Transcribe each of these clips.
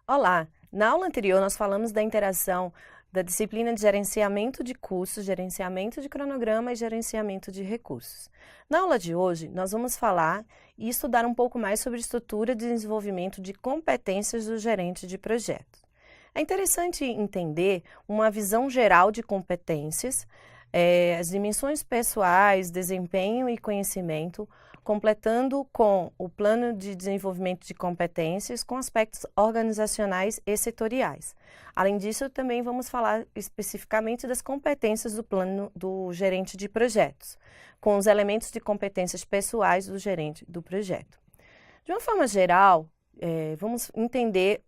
Olá! Na aula anterior nós falamos da interação da disciplina de gerenciamento de custos, gerenciamento de cronograma e gerenciamento de recursos. Na aula de hoje nós vamos falar e estudar um pouco mais sobre estrutura de desenvolvimento de competências do gerente de projeto. É interessante entender uma visão geral de competências, as dimensões pessoais, desempenho e conhecimento, completando com o plano de desenvolvimento de competências com aspectos organizacionais e setoriais. Além disso, também vamos falar especificamente das competências do plano do gerente de projetos, com os elementos de competências pessoais do gerente do projeto. De uma forma geral, vamos entender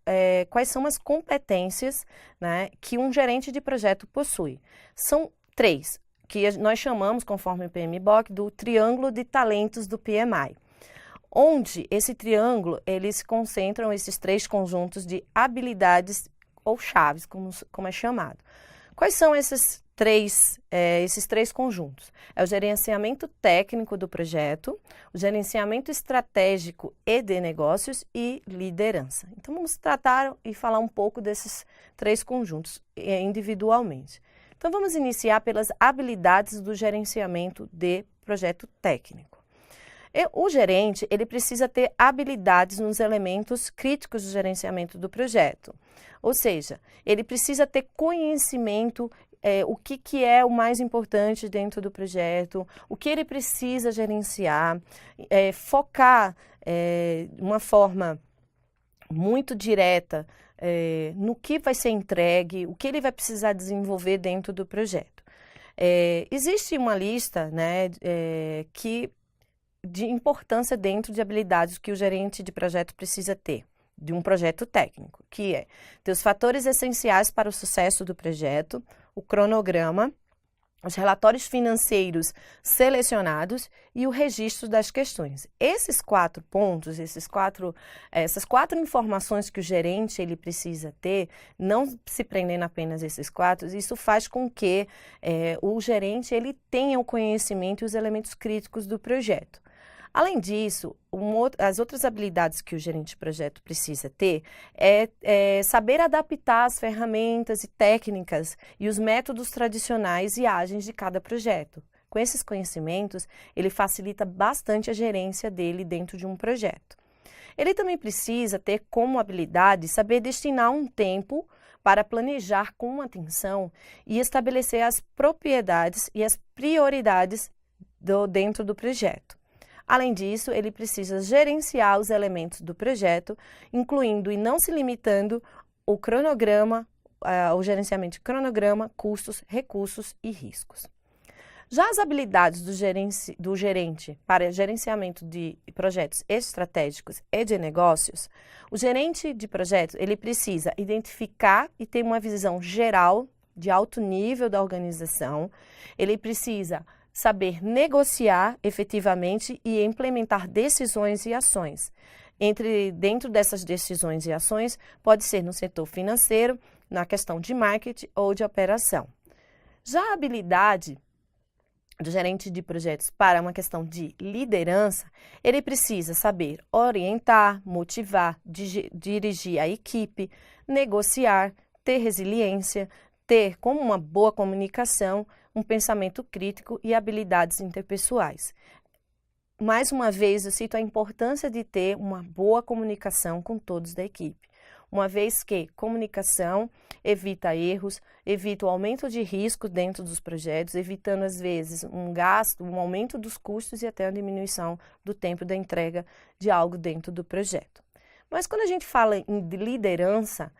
quais são as competências, né, que um gerente de projeto possui. São três, que nós chamamos, conforme o PMBOK, do triângulo de talentos do PMI, onde esse triângulo, eles se concentram esses três conjuntos de habilidades ou chaves, como é chamado. Quais são esses três conjuntos? É o gerenciamento técnico do projeto, o gerenciamento estratégico e de negócios e liderança. Então, vamos tratar e falar um pouco desses três conjuntos individualmente. Então, vamos iniciar pelas habilidades do gerenciamento de projeto técnico. O gerente, ele precisa ter habilidades nos elementos críticos do gerenciamento do projeto. Ou seja, ele precisa ter conhecimento o que é o mais importante dentro do projeto, o que ele precisa gerenciar, focar de uma forma muito direta no que vai ser entregue, o que ele vai precisar desenvolver dentro do projeto. Existe uma lista, né, de importância dentro de habilidades que o gerente de projeto precisa ter, de um projeto técnico, que é ter os fatores essenciais para o sucesso do projeto, o cronograma, os relatórios financeiros selecionados e o registro das questões. Esses quatro pontos, essas quatro informações que o gerente ele precisa ter, não se prendendo apenas esses quatro, isso faz com que o gerente ele tenha o conhecimento e os elementos críticos do projeto. Além disso, as outras habilidades que o gerente de projeto precisa ter é saber adaptar as ferramentas e técnicas e os métodos tradicionais e ágeis de cada projeto. Com esses conhecimentos, ele facilita bastante a gerência dele dentro de um projeto. Ele também precisa ter como habilidade saber destinar um tempo para planejar com atenção e estabelecer as propriedades e as prioridades dentro do projeto. Além disso, ele precisa gerenciar os elementos do projeto, incluindo e não se limitando o cronograma, o gerenciamento de cronograma, custos, recursos e riscos. Já as habilidades do gerente para gerenciamento de projetos estratégicos e de negócios, o gerente de projetos ele precisa identificar e ter uma visão geral de alto nível da organização, ele precisa saber negociar efetivamente e implementar decisões e ações. Dentro dessas decisões e ações, pode ser no setor financeiro, na questão de marketing ou de operação. Já a habilidade do gerente de projetos para uma questão de liderança, ele precisa saber orientar, motivar, dirigir a equipe, negociar, ter resiliência, ter como uma boa comunicação, um pensamento crítico e habilidades interpessoais. Mais uma vez, eu cito a importância de ter uma boa comunicação com todos da equipe, uma vez que comunicação evita erros, evita o aumento de risco dentro dos projetos, evitando às vezes um gasto, um aumento dos custos e até a diminuição do tempo da entrega de algo dentro do projeto. Mas quando a gente fala em liderança,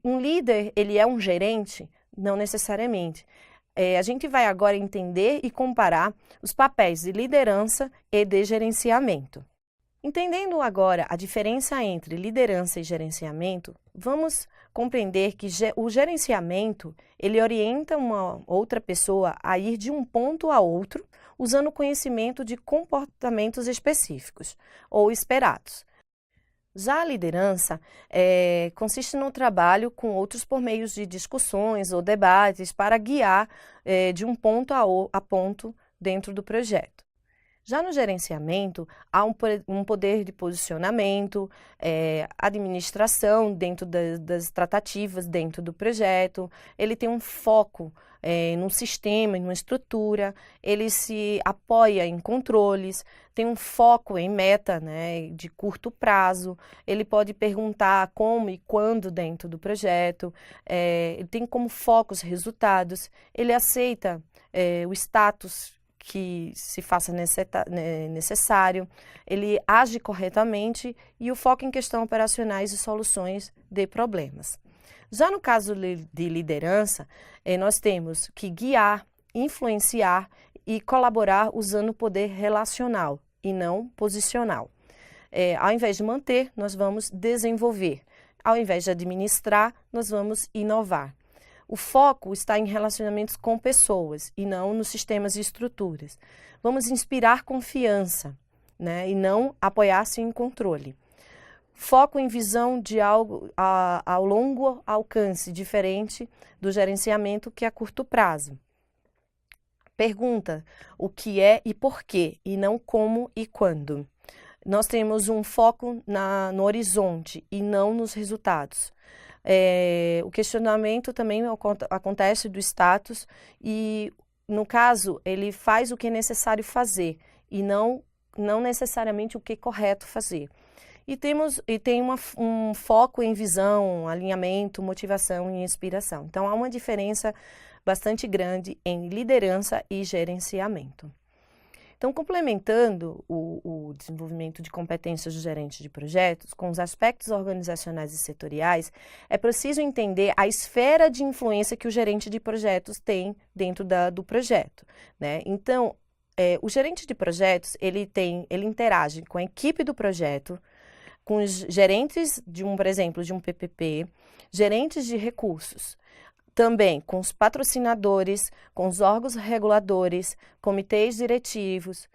um líder, ele é um gerente? Não necessariamente. A gente vai agora entender e comparar os papéis de liderança e de gerenciamento. Entendendo agora a diferença entre liderança e gerenciamento, vamos compreender que o gerenciamento, ele orienta uma outra pessoa a ir de um ponto a outro, usando o conhecimento de comportamentos específicos ou esperados. Já a liderança consiste no trabalho com outros por meio de discussões ou debates para guiar de um ponto a ponto dentro do projeto. Já no gerenciamento, há um poder de posicionamento, administração dentro das tratativas, dentro do projeto, ele tem um foco num sistema, em uma estrutura, ele se apoia em controles, tem um foco em meta, né, de curto prazo, ele pode perguntar como e quando dentro do projeto, ele tem como foco os resultados, ele aceita o status que se faça necessário, ele age corretamente e o foco em questões operacionais e soluções de problemas. Já no caso de liderança, nós temos que guiar, influenciar e colaborar usando o poder relacional e não posicional. Ao invés de manter, nós vamos desenvolver. Ao invés de administrar, nós vamos inovar. O foco está em relacionamentos com pessoas e não nos sistemas e estruturas. Vamos inspirar confiança, né, e não apoiar-se em controle. Foco em visão de algo ao longo alcance, diferente do gerenciamento que é a curto prazo. Pergunta o que é e por quê, e não como e quando. Nós temos um foco no horizonte e não nos resultados. O questionamento também acontece do status e, no caso, ele faz o que é necessário fazer e não necessariamente o que é correto fazer. E tem um foco em visão, alinhamento, motivação e inspiração. Então, há uma diferença bastante grande em liderança e gerenciamento. Então, complementando o desenvolvimento de competências do gerente de projetos com os aspectos organizacionais e setoriais, é preciso entender a esfera de influência que o gerente de projetos tem dentro do projeto, né? Então, o gerente de projetos, ele interage com a equipe do projeto, com os gerentes por exemplo, de um PPP, gerentes de recursos, também com os patrocinadores, com os órgãos reguladores, comitês diretivos,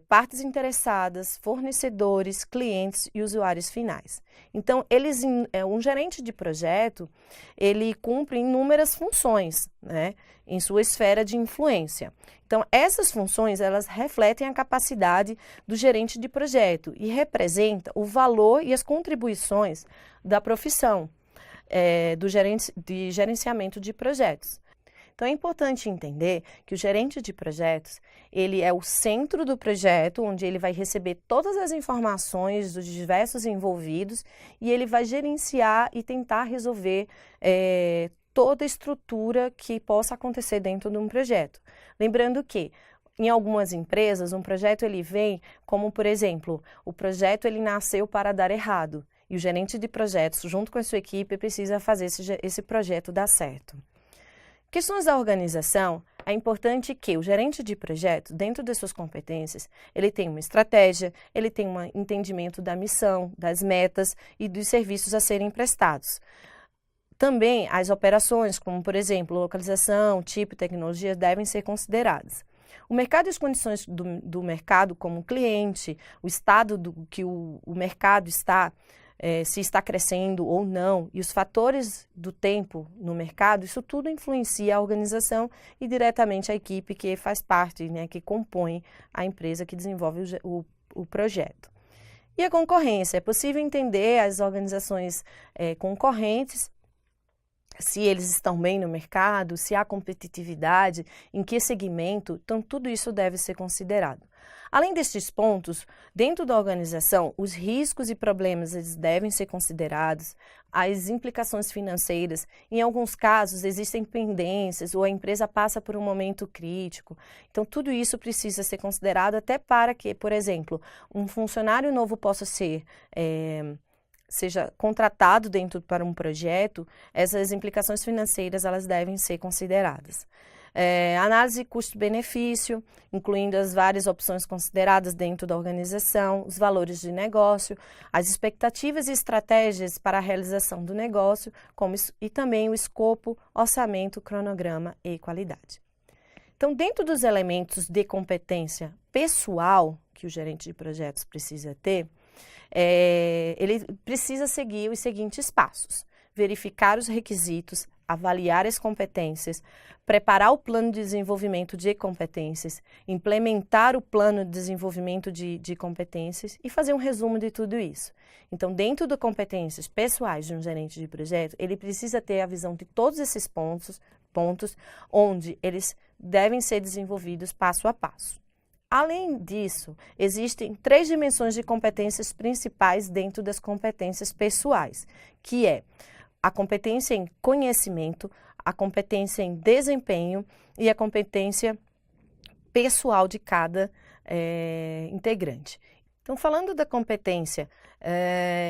partes interessadas, fornecedores, clientes e usuários finais. Então, um gerente de projeto, ele cumpre inúmeras funções, né, em sua esfera de influência. Então, essas funções, elas refletem a capacidade do gerente de projeto e representam o valor e as contribuições da profissão de gerenciamento de projetos. Então, é importante entender que o gerente de projetos, ele é o centro do projeto, onde ele vai receber todas as informações dos diversos envolvidos e ele vai gerenciar e tentar resolver toda a estrutura que possa acontecer dentro de um projeto. Lembrando que, em algumas empresas, um projeto ele vem como, por exemplo, o projeto ele nasceu para dar errado. E o gerente de projetos, junto com a sua equipe, precisa fazer esse projeto dar certo. Questões da organização, é importante que o gerente de projeto, dentro das suas competências, ele tenha uma estratégia, ele tenha um entendimento da missão, das metas e dos serviços a serem prestados. Também as operações, como por exemplo, localização, tipo e tecnologia, devem ser consideradas. O mercado e as condições do mercado como cliente, o estado que o mercado está, se está crescendo ou não, e os fatores do tempo no mercado, isso tudo influencia a organização e diretamente a equipe que faz parte, né, que compõe a empresa que desenvolve o projeto. E a concorrência, é possível entender as organizações concorrentes, se eles estão bem no mercado, se há competitividade, em que segmento, então tudo isso deve ser considerado. Além destes pontos, dentro da organização, os riscos e problemas eles devem ser considerados, as implicações financeiras, em alguns casos existem pendências ou a empresa passa por um momento crítico, então tudo isso precisa ser considerado até para que, por exemplo, um funcionário novo possa seja contratado para um projeto, essas implicações financeiras elas devem ser consideradas. Análise custo-benefício, incluindo as várias opções consideradas dentro da organização, os valores de negócio, as expectativas e estratégias para a realização do negócio, e também o escopo, orçamento, cronograma e qualidade. Então, dentro dos elementos de competência pessoal que o gerente de projetos precisa ter, ele precisa seguir os seguintes passos. verificar os requisitos, avaliar as competências, preparar o plano de desenvolvimento de competências, implementar o plano de desenvolvimento de competências e fazer um resumo de tudo isso. Então, dentro das competências pessoais de um gerente de projeto, ele precisa ter a visão de todos esses pontos onde eles devem ser desenvolvidos passo a passo. Além disso, existem 3 dimensões de competências principais dentro das competências pessoais, que é a competência em conhecimento, a competência em desempenho e a competência pessoal de cada integrante. Então, falando da competência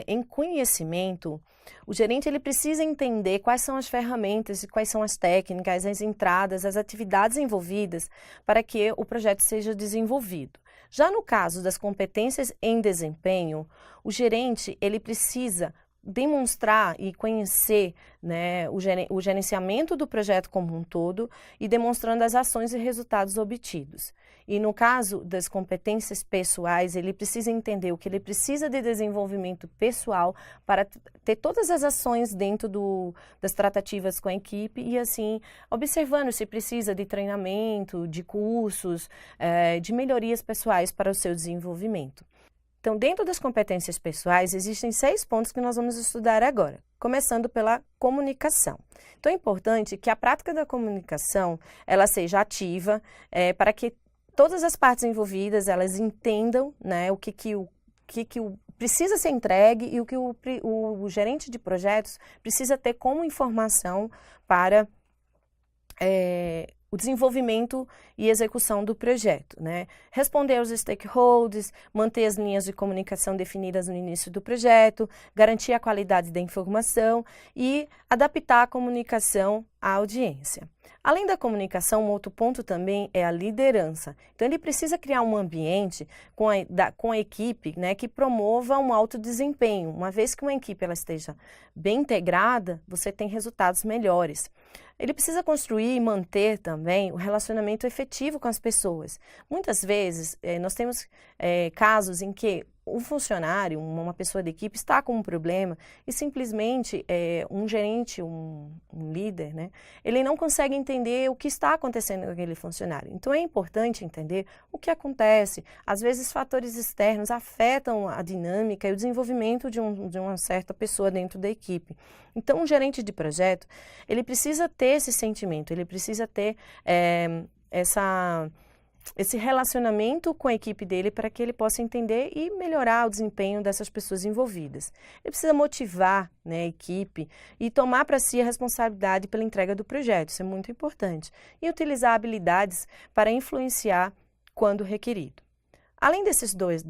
em conhecimento, o gerente ele precisa entender quais são as ferramentas e quais são as técnicas, as entradas, as atividades envolvidas para que o projeto seja desenvolvido. Já no caso das competências em desempenho, o gerente ele precisa demonstrar e conhecer, né, o gerenciamento do projeto como um todo e demonstrando as ações e resultados obtidos. E no caso das competências pessoais, ele precisa entender o que ele precisa de desenvolvimento pessoal para ter todas as ações dentro das tratativas com a equipe e assim, observando se precisa de treinamento, de cursos, de melhorias pessoais para o seu desenvolvimento. Então, dentro das competências pessoais, existem 6 pontos que nós vamos estudar agora, começando pela comunicação. Então, é importante que a prática da comunicação, ela seja ativa, para que todas as partes envolvidas, elas entendam, né, o que precisa ser entregue e o que o gerente de projetos precisa ter como informação para o desenvolvimento e execução do projeto, né? Responder aos stakeholders, manter as linhas de comunicação definidas no início do projeto, garantir a qualidade da informação e adaptar a comunicação à audiência. Além da comunicação, um outro ponto também é a liderança. Então, ele precisa criar um ambiente com a equipe, né, que promova um alto desempenho. Uma vez que uma equipe ela esteja bem integrada, você tem resultados melhores. Ele precisa construir e manter também o relacionamento efetivo com as pessoas. Muitas vezes, nós temos casos em que um funcionário, uma pessoa da equipe está com um problema e simplesmente um gerente, um líder, né, ele não consegue entender o que está acontecendo com aquele funcionário. Então, é importante entender o que acontece. Às vezes, fatores externos afetam a dinâmica e o desenvolvimento de uma certa pessoa dentro da equipe. Então, um gerente de projeto, ele precisa ter esse sentimento, ele precisa ter esse relacionamento com a equipe dele para que ele possa entender e melhorar o desempenho dessas pessoas envolvidas. Ele precisa motivar, né, a equipe e tomar para si a responsabilidade pela entrega do projeto, isso é muito importante. E utilizar habilidades para influenciar quando requerido. Além dessas 2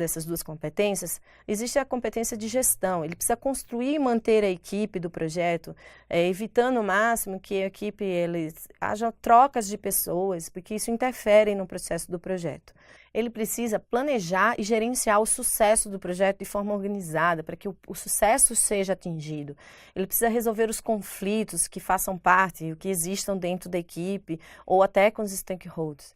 competências, existe a competência de gestão. Ele precisa construir e manter a equipe do projeto, evitando o máximo que a equipe haja trocas de pessoas, porque isso interfere no processo do projeto. Ele precisa planejar e gerenciar o sucesso do projeto de forma organizada, para que o sucesso seja atingido. Ele precisa resolver os conflitos que façam parte, o que existam dentro da equipe, ou até com os stakeholders.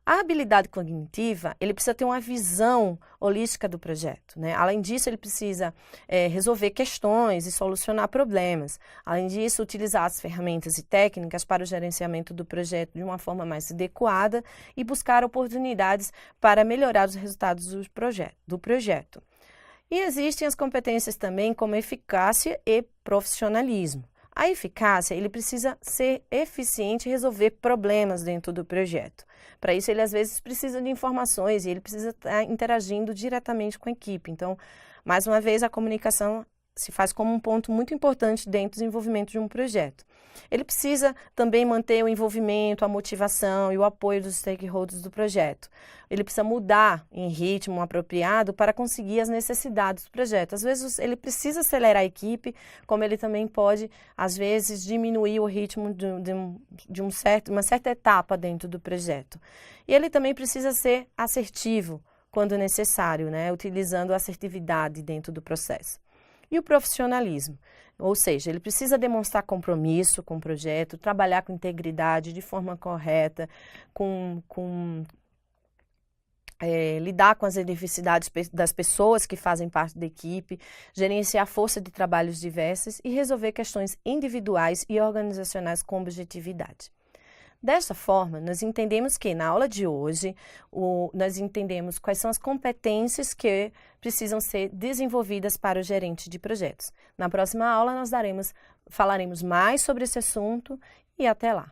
A habilidade cognitiva, ele precisa ter uma visão holística do projeto, né? Além disso, ele precisa resolver questões e solucionar problemas. Além disso, utilizar as ferramentas e técnicas para o gerenciamento do projeto de uma forma mais adequada e buscar oportunidades para melhorar os resultados do projeto. E existem as competências também como eficácia e profissionalismo. A eficácia, ele precisa ser eficiente e resolver problemas dentro do projeto. Para isso, ele às vezes precisa de informações e ele precisa estar interagindo diretamente com a equipe. Então, mais uma vez, a comunicação se faz como um ponto muito importante dentro do desenvolvimento de um projeto. Ele precisa também manter o envolvimento, a motivação e o apoio dos stakeholders do projeto. Ele precisa mudar em ritmo apropriado para conseguir as necessidades do projeto. Às vezes ele precisa acelerar a equipe, como ele também pode, às vezes, diminuir o ritmo de uma certa etapa dentro do projeto. E ele também precisa ser assertivo quando necessário, né? Utilizando a assertividade dentro do processo. E o profissionalismo, ou seja, ele precisa demonstrar compromisso com o projeto, trabalhar com integridade, de forma correta, com lidar com as necessidades das pessoas que fazem parte da equipe, gerenciar a força de trabalhos diversas e resolver questões individuais e organizacionais com objetividade. Desta forma, nós entendemos que na aula de hoje, nós entendemos quais são as competências que precisam ser desenvolvidas para o gerente de projetos. Na próxima aula, nós falaremos mais sobre esse assunto e até lá.